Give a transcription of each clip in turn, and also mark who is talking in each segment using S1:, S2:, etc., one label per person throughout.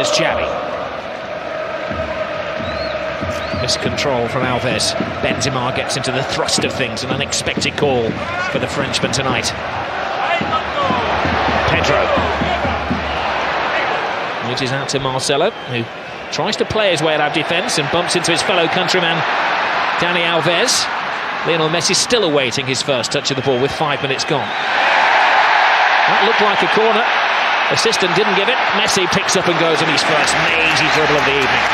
S1: Here's Xavi. Miscontrol from Alves. Benzema gets into the thrust of things. An unexpected call for the Frenchman tonight. Pedro. Reaches out to Marcelo, who tries to play his way out of defence and bumps into his fellow countryman, Dani Alves. Lionel Messi still awaiting his first touch of the ball with 5 minutes gone. That looked like a corner. Assistant didn't give it. Messi picks up and goes on his first mazy dribble of the evening.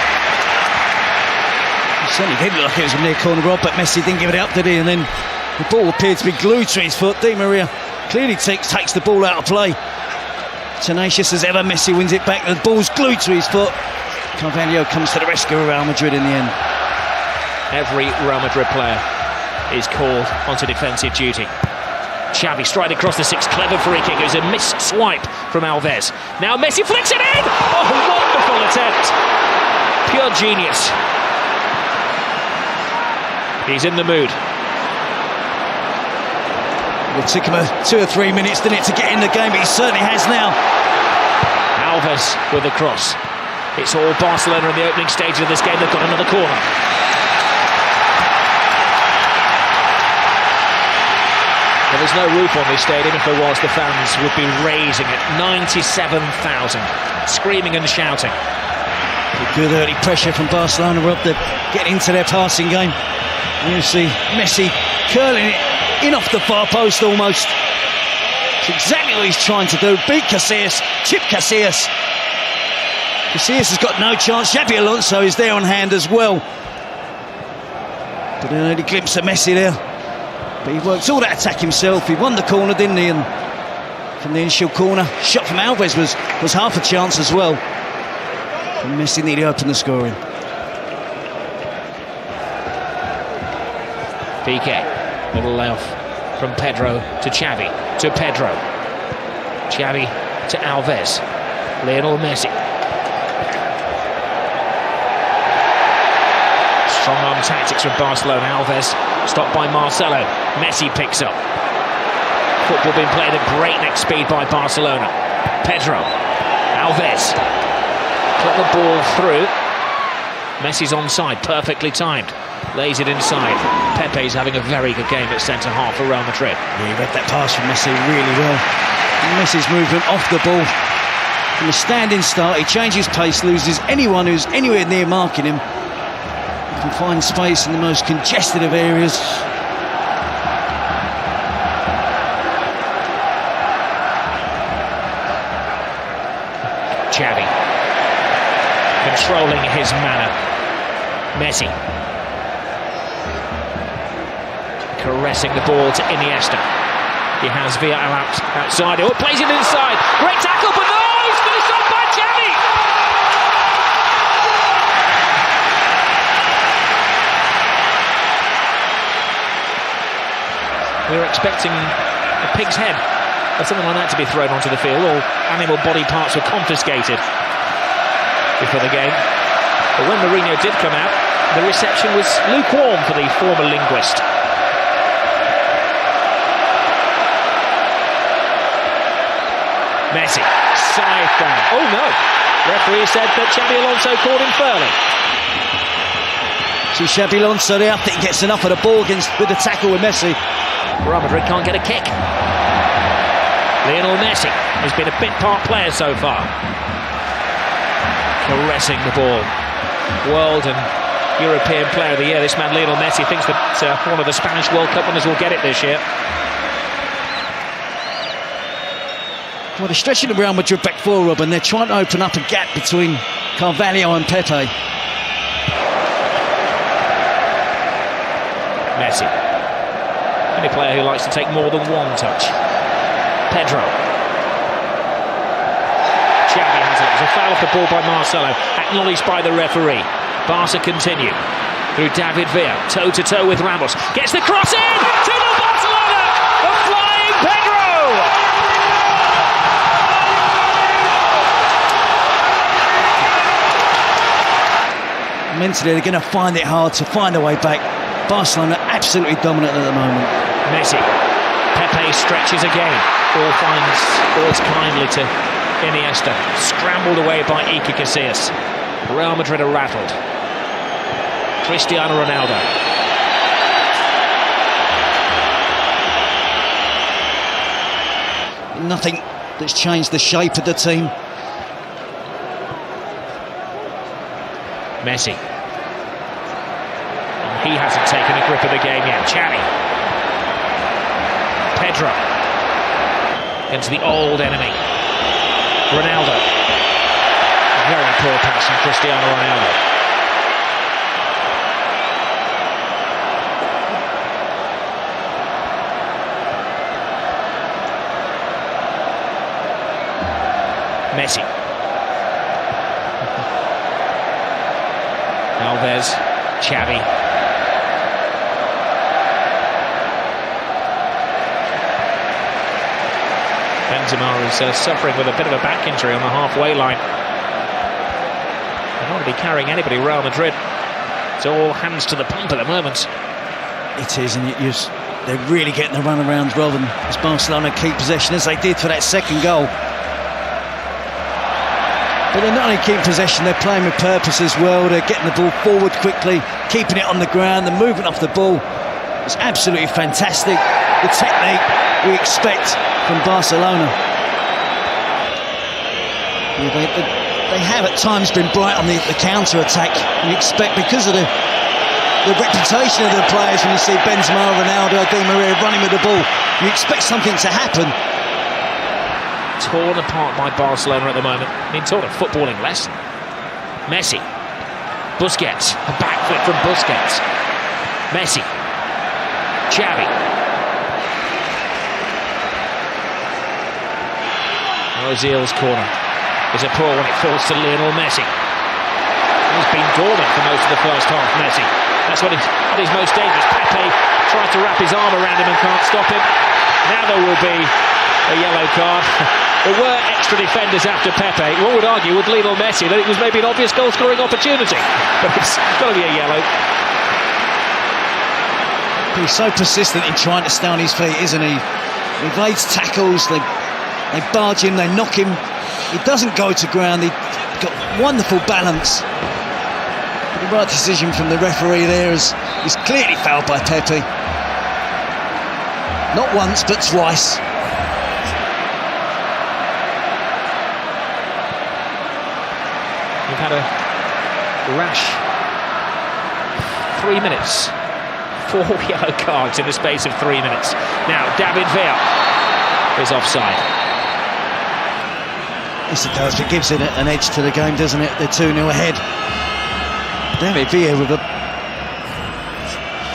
S2: It certainly did look like it was a near corner, Rob, but Messi didn't give it up, did he? And then the ball appeared to be glued to his foot. Di Maria clearly takes the ball out of play. Tenacious as ever, Messi wins it back. The ball's glued to his foot. Carvalho comes to the rescue of Real Madrid in the end.
S1: Every Real Madrid player is called onto defensive duty. Xavi straight across the six, clever free kick. It was a missed swipe from Alves. Now Messi flicks it in! Oh, wonderful attempt! Pure genius. He's in the mood.
S2: It took him 2 or 3 minutes, didn't it, to get in the game, but he certainly has now.
S1: Alves with a cross. It's all Barcelona in the opening stage of this game. They've got another corner. Well, there's no roof on this stadium. If there was, the fans would be raising it. 97,000, screaming and shouting.
S2: Good early pressure from Barcelona, Rob, to get into their passing game. And you see Messi curling it in off the far post almost. It's exactly what he's trying to do. Beat Casillas, chip Casillas. Casillas has got no chance. Xabi Alonso is there on hand as well. But an early glimpse of Messi there. But he worked all that attack himself. He won the corner, didn't he? And from the initial corner, shot from Alves was half a chance as well. And Messi nearly opened the scoring.
S1: Piqué, little layoff from Pedro to Xavi, to Pedro. Xavi to Alves. Lionel Messi. Strong arm tactics from Barcelona. Alves stopped by Marcelo. Messi picks up. Football being played at breakneck speed by Barcelona. Pedro. Alves. Put the ball through. Messi's onside, perfectly timed. Lays it inside. Pepe's having a very good game at centre-half for Real Madrid.
S2: Yeah, he read that pass from Messi really well. And Messi's movement off the ball. From a standing start, he changes pace, loses anyone who's anywhere near marking him. He can find space in the most congested of areas.
S1: Xavi. Controlling his manner. Messi. Caressing the ball to Iniesta. He has Villarreal outside. Oh, plays it inside. Great tackle, but no! He's finished off by Xavi! We were expecting a pig's head or something like that to be thrown onto the field. All animal body parts were confiscated before the game. But when Mourinho did come out, the reception was lukewarm for the former linguist. Messi, side down. Oh no! Referee said that Xabi Alonso called him fairly.
S2: See Xabi Alonso there, I think he gets enough of the ball with the tackle with Messi.
S1: Real Madrid can't get a kick. Lionel Messi has been a bit part player so far. Caressing the ball. World and European Player of the Year. This man Lionel Messi thinks that one of the Spanish World Cup winners will get it this year.
S2: Well, they're stretching the Real Madrid back four, Rob, and they're trying to open up a gap between Carvalho and Pepe.
S1: Messi. Any player who likes to take more than one touch. Pedro. Xavi has it. There's a foul off the ball by Marcelo, acknowledged by the referee. Barca continue through David Villa, toe-to-toe with Ramos. Gets the cross in to the Barcelona! The flying Pedro!
S2: Mentally, they're going to find it hard to find a way back. Barcelona absolutely dominant at the moment.
S1: Messi. Pepe stretches again. Ball finds Boys kindly to Iniesta, scrambled away by Iker Casillas. Real Madrid are rattled. Cristiano Ronaldo.
S2: Nothing that's changed the shape of the team.
S1: Messi. He hasn't taken a grip of the game yet. Xavi. Pedro. Into the old enemy. Ronaldo. Very poor pass from Cristiano Ronaldo. Messi. Alves. Xavi. Benzema is suffering with a bit of a back injury on the halfway line. They don't want to be carrying anybody, Real Madrid. It's all hands to the pump at the moment.
S2: It is, and they're really getting the runarounds rather than as Barcelona keep possession as they did for that second goal. But they're not only keeping possession, they're playing with purpose as well. They're getting the ball forward quickly, keeping it on the ground. The movement off the ball is absolutely fantastic. The technique we expect from Barcelona. They have at times been bright on the counter-attack. You expect, because of the reputation of the players, when you see Benzema, Ronaldo, Di Maria running with the ball, you expect something to happen.
S1: Torn apart by Barcelona at the moment. Being taught a footballing lesson. Messi. Busquets. A backflip from Busquets. Messi. Xavi. Ozil's corner is a poor one. It falls to Lionel Messi. He's been dormant for most of the first half, Messi. That's what at his most dangerous. Pepe tries to wrap his arm around him and can't stop him. Now there will be a yellow card. There were extra defenders after Pepe. One would argue with Lionel Messi that it was maybe an obvious goal-scoring opportunity, but it's got to be a yellow.
S2: He's so persistent in trying to stay on his feet, isn't he? He evades tackles, they barge him, they knock him. He doesn't go to ground. He's got wonderful balance. But the right decision from the referee there is clearly fouled by Pepe. Not once, but twice.
S1: We've had a rash 3 minutes. 4 yellow cards in the space of 3 minutes. Now, David Villa is offside.
S2: Yes, it does. It gives it an edge to the game, doesn't it? They're 2-0 ahead. David Villa with a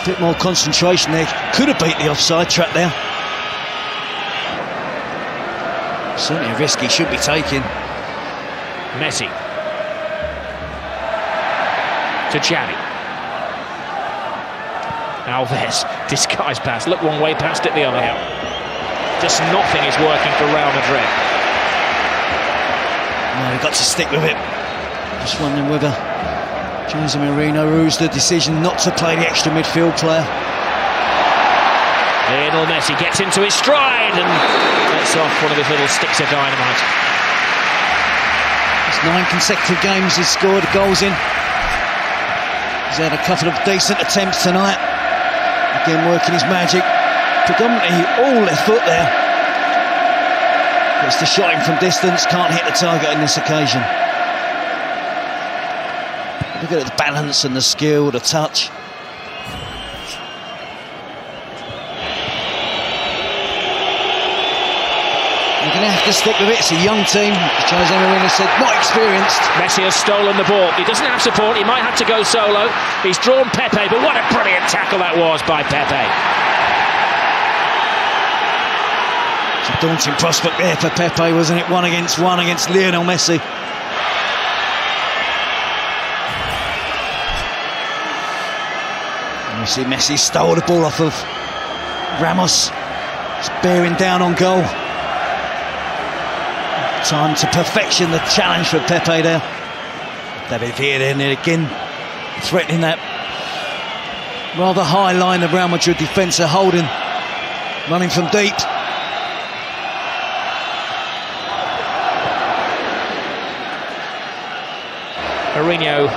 S2: bit more concentration there. Could have beat the offside trap there. Certainly a risk he should be taking.
S1: Messi. To Xavi. Alves, disguised pass. Look one way, passed it the other. Just nothing is working for Real Madrid.
S2: No, we've got to stick with it. Just wondering whether Jose Mourinho rules the decision not to play the extra midfield player.
S1: Lionel Messi gets into his stride and lets off one of his little sticks of dynamite.
S2: It's 9 consecutive games he's scored goals in. He's had a couple of decent attempts tonight. Again, working his magic. Predominantly all left foot there. It's the shot in from distance, can't hit the target on this occasion. Look at the balance and the skill, the touch. You're going to have to stick with it. It's a young team, as Jose Mourinho said, not experienced.
S1: Messi has stolen the ball. He doesn't have support. He might have to go solo. He's drawn Pepe, but what a brilliant tackle that was by Pepe.
S2: It's a daunting prospect there for Pepe, wasn't it? 1 against 1 against Lionel Messi. And you see Messi stole the ball off of Ramos. It's bearing down on goal. Time to perfection, the challenge for Pepe there. David Villa in there again, threatening that rather high line of Real Madrid defence are holding, running from deep.
S1: Mourinho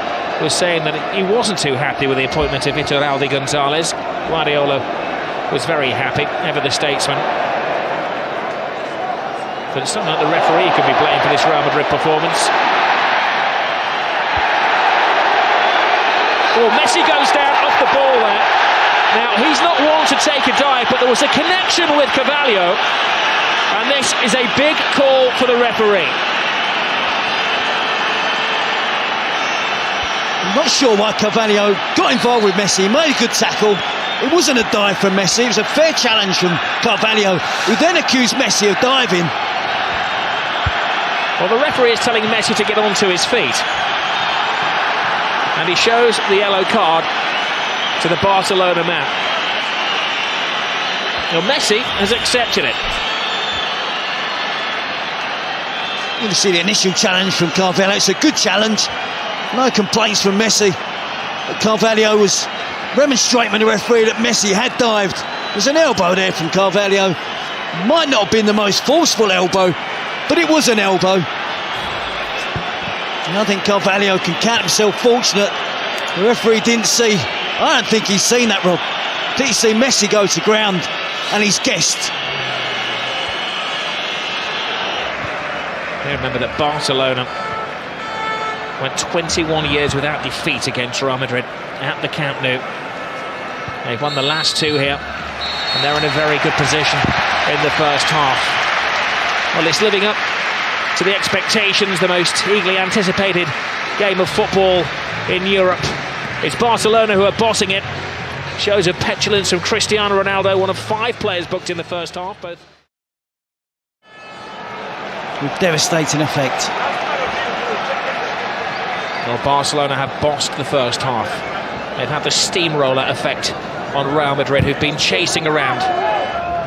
S1: was saying that he wasn't too happy with the appointment of Iturralde Gonzalez. Guardiola was very happy, ever the statesman. But it's not like the referee could be blamed for this Real Madrid performance. Oh, Messi goes down off the ball there. Now, he's not one to take a dive, but there was a connection with Carvalho, and this is a big call for the referee.
S2: I'm not sure why Carvalho got involved with Messi. He made a good tackle. It wasn't a dive from Messi, it was a fair challenge from Carvalho, who then accused Messi of diving.
S1: Well, the referee is telling Messi to get onto his feet. And he shows the yellow card to the Barcelona man. Well, Messi has accepted it.
S2: You can see the initial challenge from Carvalho. It's a good challenge. No complaints from Messi. But Carvalho was remonstrating with the referee that Messi had dived. There's an elbow there from Carvalho. Might not have been the most forceful elbow, but it was an elbow. And I think Carvalho can count himself fortunate. The referee didn't see. I don't think he's seen that, Rob. Did he see Messi go to ground and he's guessed?
S1: You remember that Barcelona went 21 years without defeat against Real Madrid at the Camp Nou. They've won the last two here, and they're in a very good position in the first half. Well, it's living up to the expectations, the most eagerly anticipated game of football in Europe. It's Barcelona who are bossing it. Shows of petulance from Cristiano Ronaldo, one of 5 players booked in the first half, both
S2: with devastating effect.
S1: Well, Barcelona have bossed the first half. They've had the steamroller effect on Real Madrid, who've been chasing around.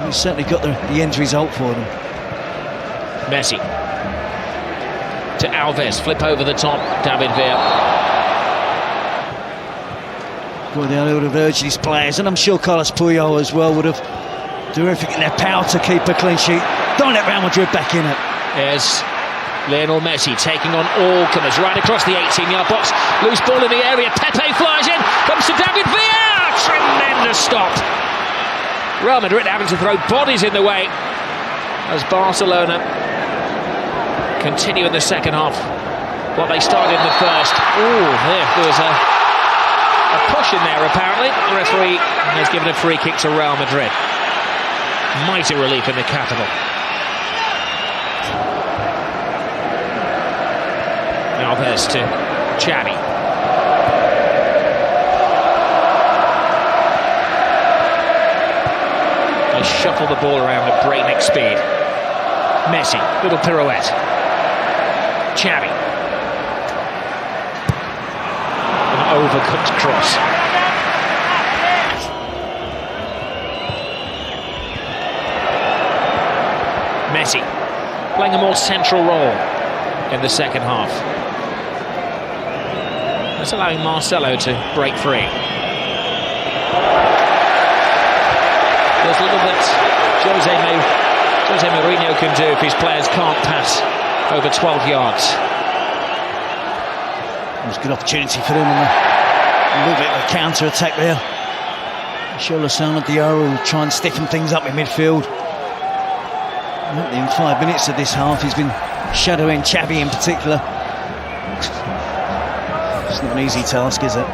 S2: He's certainly got the end result for them.
S1: Messi to Alves, flip over the top, David Villa.
S2: Well, they would have urged these players, and I'm sure Carlos Puyol as well would have do everything in their power to keep a clean sheet. Don't let Real Madrid back in it.
S1: There's Lionel Messi taking on all comers right across the 18-yard box. Loose ball in the area. Pepe flies in. Comes to David Villa. Tremendous stop. Real Madrid having to throw bodies in the way as Barcelona continue in the second half what they started in the first. Oh, there was a push in there apparently. The referee has given a free kick to Real Madrid. Mighty relief in the capital. Alves to Xavi. They shuffle the ball around at breakneck speed. Messi, little pirouette. Xavi. An overcooked cross. Messi playing a more central role in the second half. That's allowing Marcelo to break free. There's little that Jose Mourinho can do if his players can't pass over 12 yards.
S2: It was a good opportunity for them, and a little bit of a counter-attack there. Losano Diarra will try and stiffen things up in midfield. In 5 minutes of this half, he's been shadowing Xavi in particular. It's not an easy task, is it?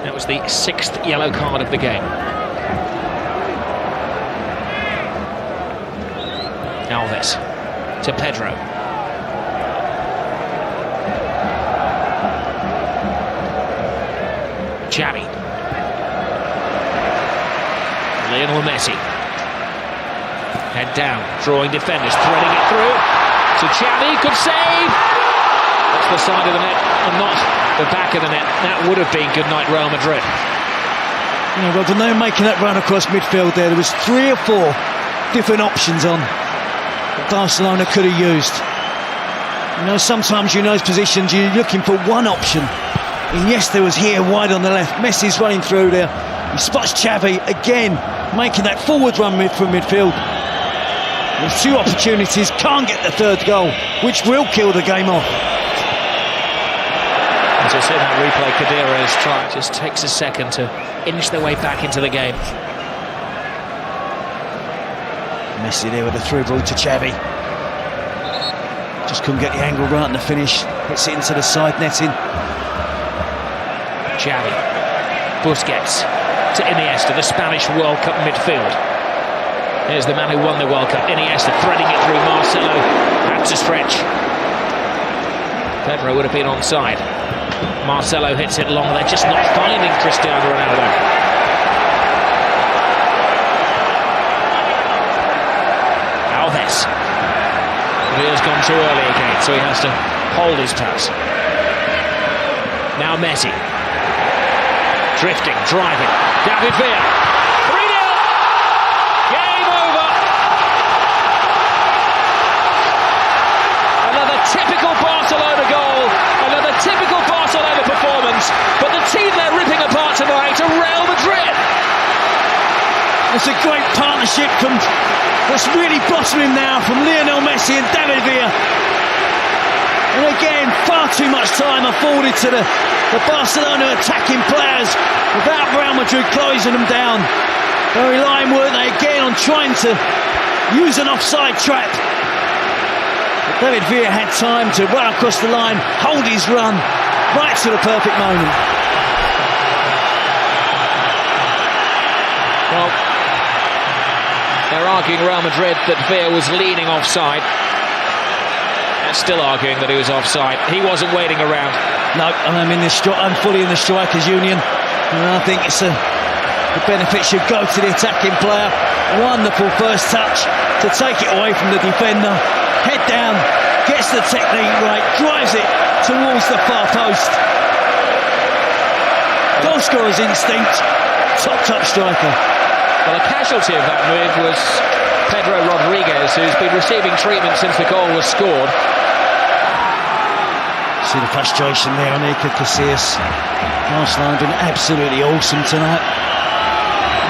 S1: That was the 6th yellow card of the game. Alves to Pedro. Xavi. Lionel Messi. Head down, drawing defenders, threading it through to Xavi, could save. That's the side of the net and not the back of the net. That would have been good night Real Madrid.
S2: You know, Rob, when they were making that run across midfield there was 3 or 4 different options on that Barcelona could have used. You know, sometimes in those positions you're looking for one option. And yes, there was here wide on the left. Messi's running through there. He spots Xavi again, making that forward run from midfield. There's two opportunities, can't get the third goal, which will kill the game off.
S1: As I say, that replay, Khedira's try just takes a second to inch their way back into the game.
S2: Messi there with a through ball to Xavi. Just couldn't get the angle right in the finish. Hits it into the side netting.
S1: Xavi, Busquets to Iniesta, the Spanish World Cup midfield. Here's the man who won the World Cup, Iniesta, threading it through. Marcelo had to stretch. Pedro would have been onside. Marcelo hits it long. They're just not finding Cristiano Ronaldo. Alves. Villa's gone too early again, so he has to hold his pass. Now Messi. Drifting, driving. David Villa. 3-0. Game over. Another typical Barcelona goal. Another typical Barcelona performance. But the team they're ripping apart tonight are Real Madrid.
S2: It's a great partnership from what's really blossoming now from Lionel Messi and David Villa. And again, far too much time afforded to the Barcelona attacking players without Real Madrid closing them down. They're relying, weren't they, again on trying to use an offside trap. But David Villa had time to run across the line, hold his run, right to the perfect moment.
S1: Well, they're arguing, Real Madrid, that Villa was leaning offside. They're still arguing that he was offside. He wasn't waiting around.
S2: No, I'm fully in the strikers' union, and I think the benefit should go to the attacking player. Wonderful first touch to take it away from the defender. Head down, gets the technique right, drives it towards the far post. Goal scorer's instinct, top striker.
S1: Well, a casualty of that move was Pedro Rodriguez, who's been receiving treatment since the goal was scored.
S2: See the frustration there on Iker Casillas. Barcelona have been absolutely awesome tonight.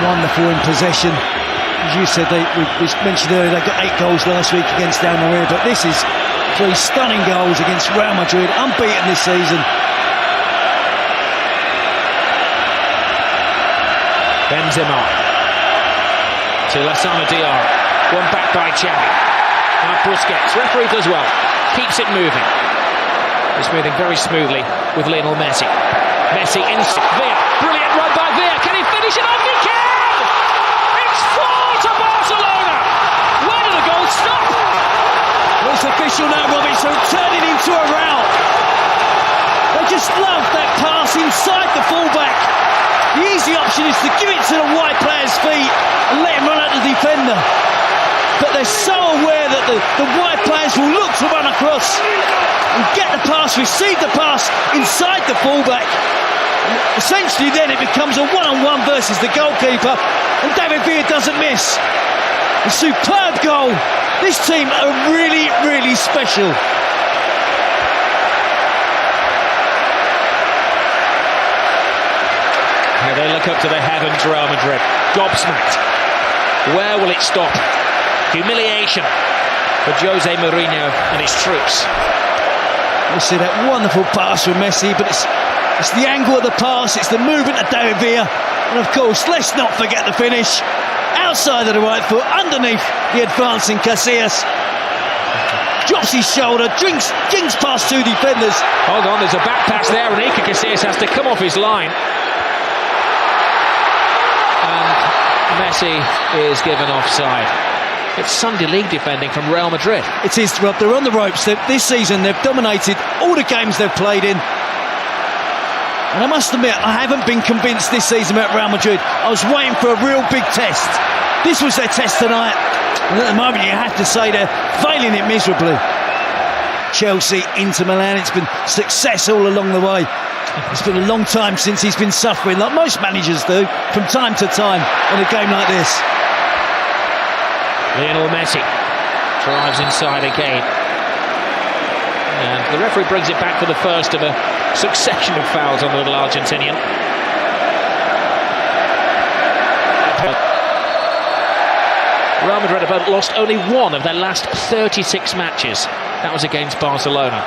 S2: Wonderful in possession. As you said, we mentioned earlier, they got 8 goals last week against Almeria, but this is 3 stunning goals against Real Madrid, unbeaten this season.
S1: Benzema to Lassana Diarra. One back by Xavi. Now Busquets. Referee does well. Keeps it moving. It's moving very smoothly with Lionel Messi. Messi in Villa. Brilliant run by Villa. Can he finish it off? He can! It's 4 to Barcelona! Where did the goal stop?
S2: Well, it's official now, Robbie, so turning into a rout. They just love that pass inside the fullback. The easy option is to give it to the wide player's feet and let him run at the defender. But they're so aware that the wide players will look to run across and get the pass, receive the pass inside the fullback. And essentially then it becomes a one-on-one versus the goalkeeper, and David Villa doesn't miss. A superb goal. This team are really, really special.
S1: Now they look up to the heavens, Real Madrid. Gobsmacked. Where will it stop? Humiliation for Jose Mourinho and his troops.
S2: You see that wonderful pass from Messi, but it's the angle of the pass, it's the movement of David Villa, and of course, let's not forget the finish. Outside of the right foot, underneath the advancing Casillas. Drops his shoulder, jinks past 2 defenders.
S1: Hold on, there's a back pass there, and Iker Casillas has to come off his line. And Messi is given offside. It's Sunday League defending from Real Madrid.
S2: It is, Rob. They're on the ropes. This season, they've dominated all the games they've played in. And I must admit, I haven't been convinced this season about Real Madrid. I was waiting for a real big test. This was their test tonight. And at the moment, you have to say they're failing it miserably. Chelsea, Inter Milan, it's been success all along the way. It's been a long time since he's been suffering, like most managers do, from time to time in a game like this.
S1: Lionel Messi drives inside again. And the referee brings it back for the first of a succession of fouls on the little Argentinian. Real Madrid have lost only one of their last 36 matches. That was against Barcelona.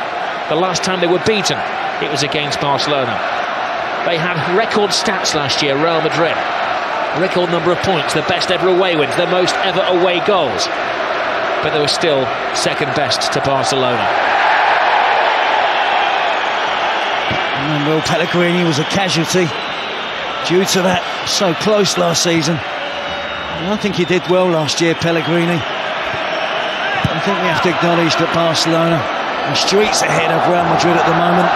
S1: The last time they were beaten, it was against Barcelona. They had record stats last year, Real Madrid. Record number of points, the best ever away wins, the most ever away goals. But they were still second best to Barcelona.
S2: And Will Pellegrini was a casualty due to that. So close last season. And I think he did well last year, Pellegrini. I think we have to acknowledge that Barcelona are streets ahead of Real Madrid at the moment.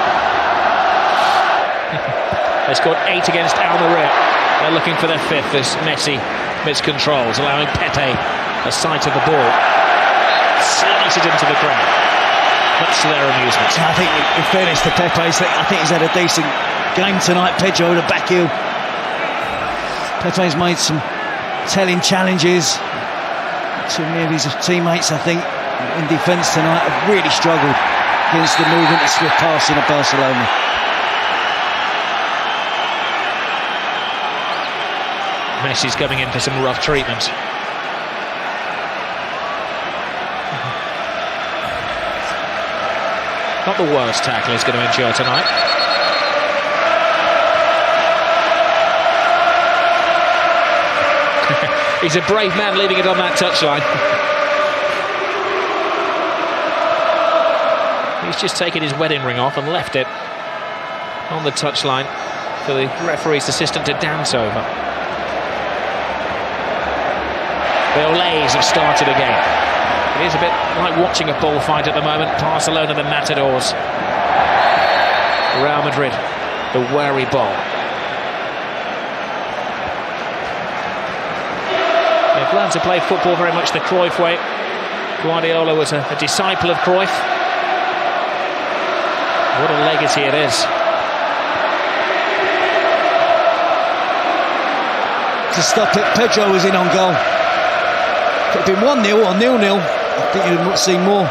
S1: They scored 8 against Almeria. They're looking for their 5th as Messi miscontrols, allowing Pepe a sight of the ball. Slices it into the crowd, much to their amusement.
S2: I think, in fairness to Pepe, I think he's had a decent game tonight. Pedro, the back heel. Pepe's made some telling challenges. Too many of his teammates, I think, in defence tonight have really struggled against the movement and swift passing of Barcelona.
S1: Messi's coming in for some rough treatment. Not the worst tackle he's going to endure tonight. He's a brave man leaving it on that touchline. He's just taken his wedding ring off and left it on the touchline for the referee's assistant to dance over. The Olays have started again. It is a bit like watching a bullfight at the moment. Barcelona, the matadors. Real Madrid, the wary bull. They've learned to play football very much the Cruyff way. Guardiola was a disciple of Cruyff. What a legacy it is.
S2: To stop it, Pedro was in on goal. Could have been 1-0 or 0-0. I think you would see more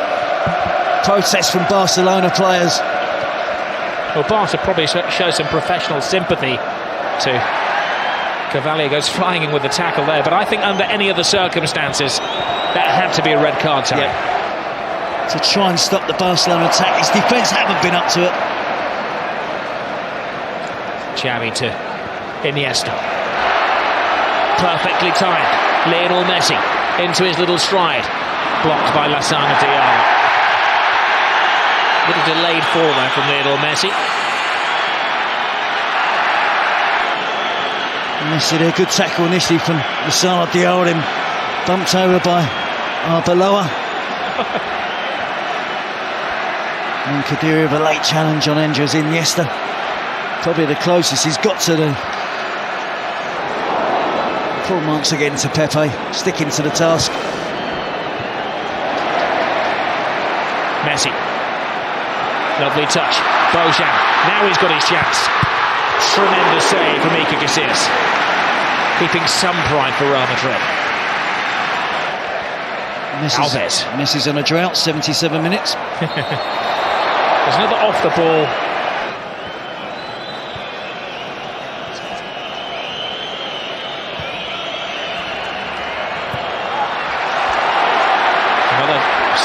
S2: protests from Barcelona players.
S1: Well, Barca probably show some professional sympathy to Cavalier. Goes flying in with the tackle there, but I think under any other circumstances that had to be a red card tonight.
S2: Yeah. To try and stop the Barcelona attack. His defence haven't been up to it.
S1: Xavi to Iniesta. Perfectly timed. Lionel Messi into his little stride. Blocked by Lasana Diarra. Little delayed fall there from Lionel Messi.
S2: Messi there, good tackle initially from Lasana Diarra, him bumped over by Arbeloa. And Khedira with a late challenge on Andres Iniesta. Probably the closest he's got to the full marks again to Pepe, sticking to the task.
S1: Messi. Lovely touch. Bojan. Now he's got his chance. Tremendous save from Iker Casillas. Keeping some pride for Real Madrid. Alves.
S2: Messi's on a drought, 77 minutes.
S1: There's another off the ball.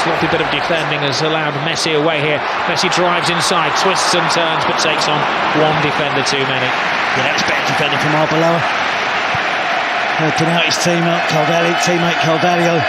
S1: Sloppy bit of defending has allowed Messi away here. Messi drives inside, twists and turns, but takes on one defender too many.
S2: Yeah, that's better defending from Arbeloa. Helping out his teammate Carvalho.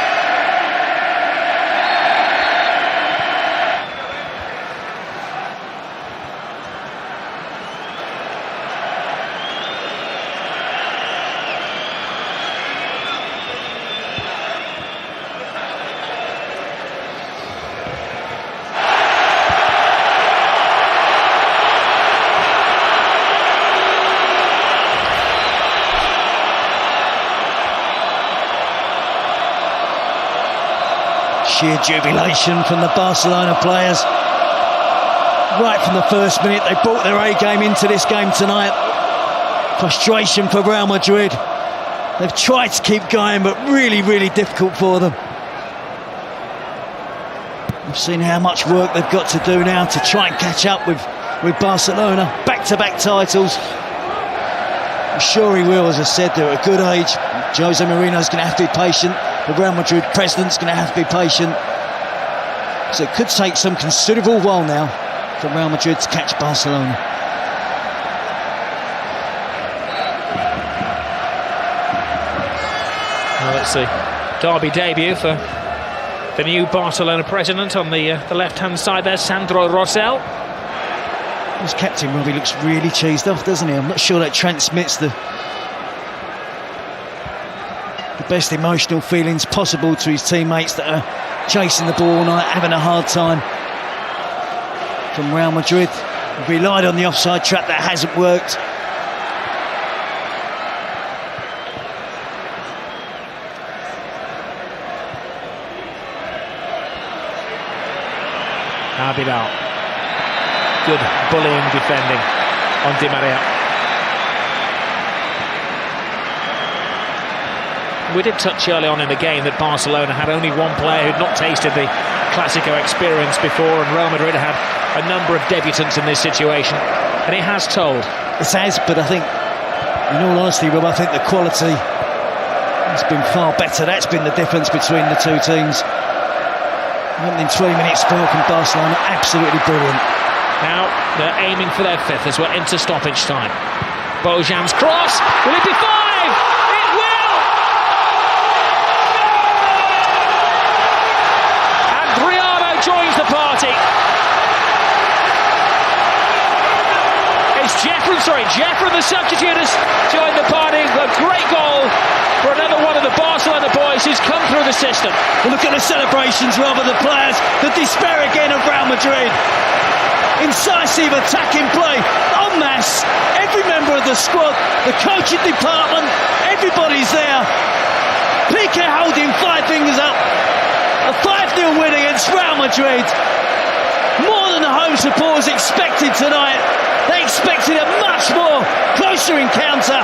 S2: Sheer jubilation from the Barcelona players. Right from the first minute, they brought their A game into this game tonight. Frustration for Real Madrid. They've tried to keep going, but really, really difficult for them. We've seen how much work they've got to do now to try and catch up with Barcelona. Back-to-back titles. I'm sure he will, as I said, they're at a good age. Jose Mourinho's going to have to be patient. the Real Madrid president's going to have to be patient. So it could take some considerable while now for Real Madrid to catch Barcelona.
S1: Well, it's a derby debut for the new Barcelona president on the left-hand side there, Sandro Rosell.
S2: His captain, Robbie, looks really cheesed off, doesn't he? I'm not sure that transmits the best emotional feelings possible to his teammates that are chasing the ball all night, having a hard time. From Real Madrid, relied on the offside trap, that hasn't worked.
S1: Bilal. Good bullying defending on Di Maria. We did touch early on in the game that Barcelona had only one player who'd not tasted the Clásico experience before, and Real Madrid had a number of debutants in this situation, and it has told.
S2: It has, but I think, in all honesty, Rob, I think the quality has been far better. That's been the difference between the two teams. Opening 20-minute spell from Barcelona, absolutely brilliant.
S1: Now they're aiming for their fifth as we're into stoppage time. Bojan's cross, will it be 5? It will! And Ronaldo joins the party. It's Jeffrey, the substitute, has joined the party. A great goal for another one of the Barcelona boys who's come through the system.
S2: Well, look at the celebrations, rather, the players, the despair again of Real Madrid. Incisive attacking play, en masse. Every member of the squad, the coaching department, everybody's there. Piqué holding 5 fingers up. A 5-0 win against Real Madrid. More than the home supporters expected tonight. They expected a much more closer encounter.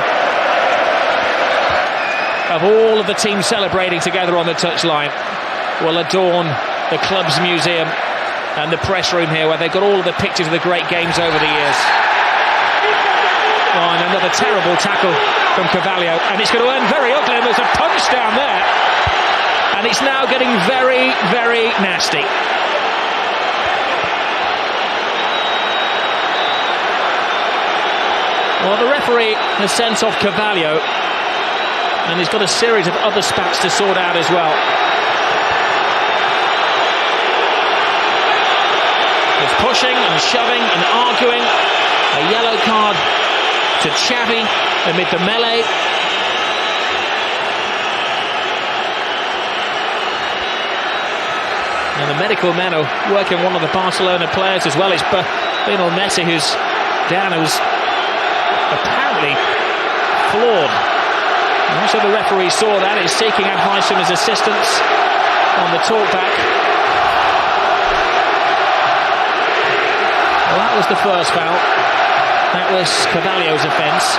S1: Of all of the teams celebrating together on the touchline will adorn the club's museum and the press room here, where they've got all of the pictures of the great games over the years. Oh, and another terrible tackle from Carvalho, and it's going to end very ugly, and there's a punch down there, and it's now getting very, very nasty. Well, the referee has sent off Carvalho, and he's got a series of other spats to sort out as well. There's pushing and shoving and arguing. A yellow card to Xavi amid the melee. And the medical men are working one of the Barcelona players as well. It's Lionel Messi who's down, who's apparently flawed. And also the referee saw that. He's seeking advice from his assistants on the talkback. Well, that was the first foul. That was Carvalho's offence.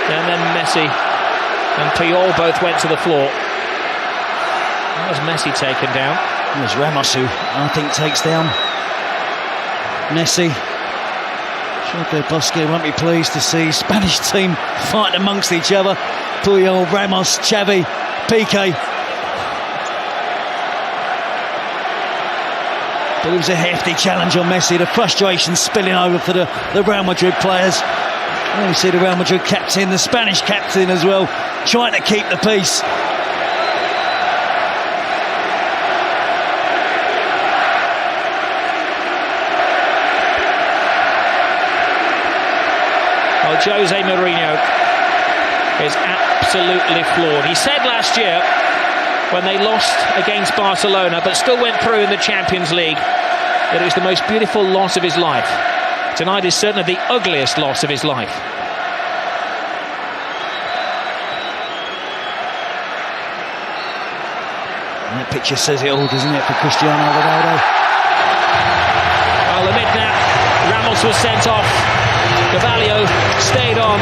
S1: And then Messi and Puyol both went to the floor. That was Messi taken down.
S2: It was Ramos who, I think, takes down Messi. Sure, Bosque won't be pleased to see Spanish team fighting amongst each other. Puyol, Ramos, Xavi, Piqué. But it was a hefty challenge on Messi. The frustration spilling over for the Real Madrid players. And you see the Real Madrid captain, the Spanish captain as well, trying to keep the peace.
S1: Well, Jose Mourinho is absolutely flawed. He said last year, when they lost against Barcelona but still went through in the Champions League, that it was the most beautiful loss of his life. Tonight is certainly the ugliest loss of his life.
S2: And that picture says it all, doesn't it, for Cristiano Ronaldo?
S1: Well, amid that, Ramos was sent off. Carvalho stayed on.